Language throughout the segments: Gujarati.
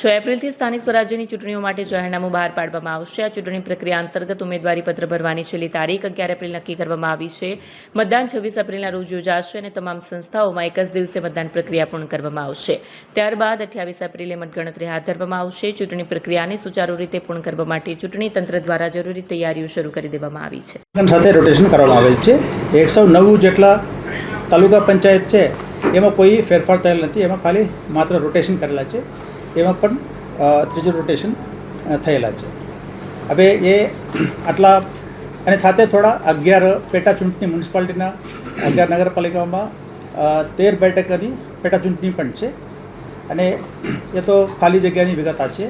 6 એપ્રિલથી સ્થાનિક સ્વરાજ્યની ચૂંટણીઓ માટે જાહેરનામું બહાર પાડવામાં આવશે. આ ચૂંટણી પ્રક્રિયા અંતર્ગત ઉમેદવારી પત્ર ભરવાની છેલ્લી તારીખ 11 એપ્રિલ નક્કી કરવામાં આવી છે. મતદાન 26 એપ્રિલના રોજ યોજાશે અને તમામ સંસ્થાઓમાં એક જ દિવસે મતદાન પ્રક્રિયા પૂર્ણ કરવામાં આવશે. ત્યારબાદ 28 એપ્રિલે મતગણતરી હાથ ધરવામાં આવશે. ચૂંટણી પ્રક્રિયાને સુચારુ રીતે પૂર્ણ કરવા માટે ચૂંટણી તંત્ર દ્વારા જરૂરી તૈયારીઓ શરૂ કરી દેવામાં આવી છે. સાથે રોટેશન કરવામાં આવેલ છે. 109 જેટલા તાલુકા પંચાયત છે એમાં કોઈ ફેરફાર થયેલ નથી. એમાં ખાલી માત્ર રોટેશન કરેલા છે. એમાં પણ ત્રીજું રોટેશન થયેલા છે. હવે એ આટલા અને સાથે થોડા 11 પેટા ચૂંટણી મ્યુનિસિપાલિટીના 11 નગરપાલિકામાં 13 બેઠકોની પેટા ચૂંટણી પણ છે અને એ તો ખાલી જગ્યાની વિગત છે.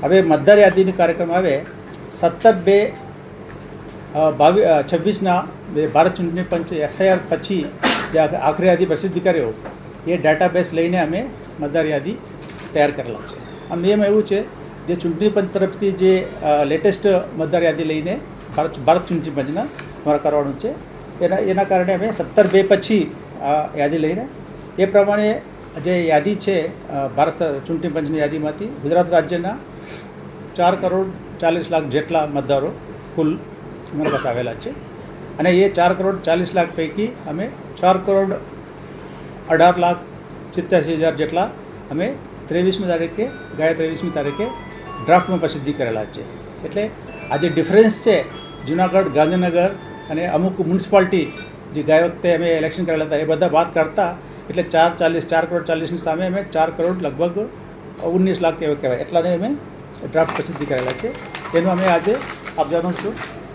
હવે મતદાર યાદીનો કાર્યક્રમ આવે 17/2/26ના ભારત ચૂંટણી પંચ SIR પછી જે આખરી યાદી પ્રસિદ્ધ કર્યો એ ડેટાબેઝ લઈને અમે મતદાર યાદી તૈયાર કરેલા છે. આ નિયમ એવું છે જે ચૂંટણી પંચ તરફથી જે લેટેસ્ટ મતદાર યાદી લઈને ભારત ચૂંટણી પંચના દ્વારા કરવાનું છે. એના કારણે અમે 17/2 પછી આ યાદી લઈને એ પ્રમાણે જે યાદી છે ભારત ચૂંટણી પંચની યાદીમાંથી ગુજરાત રાજ્યના 4,40,00,000 જેટલા મતદારો કુલ અમારા પાસે આવેલા છે અને એ 4,40,00,000 પૈકી અમે 4,18,87,000 જેટલા અમે 23મી તારીખે ગયા 23મી તારીખે ડ્રાફ્ટમાં પ્રસિદ્ધિ કરેલા છે. એટલે આ જે ડિફરન્સ છે જુનાગઢ, ગાંધીનગર અને અમુક મ્યુનિસિપાલિટી જે ગયા વખતે અમે ઇલેક્શન કરેલા હતા એ બધા વાત કરતા એટલે 4,40,00,000ની સામે અમે 4 કરોડ લગભગ 19 લાખ એવો કહેવાય એટલાને અમે ડ્રાફ્ટ પ્રસિદ્ધિ કરેલા છે. એનું અમે આજે આપ જાણો છો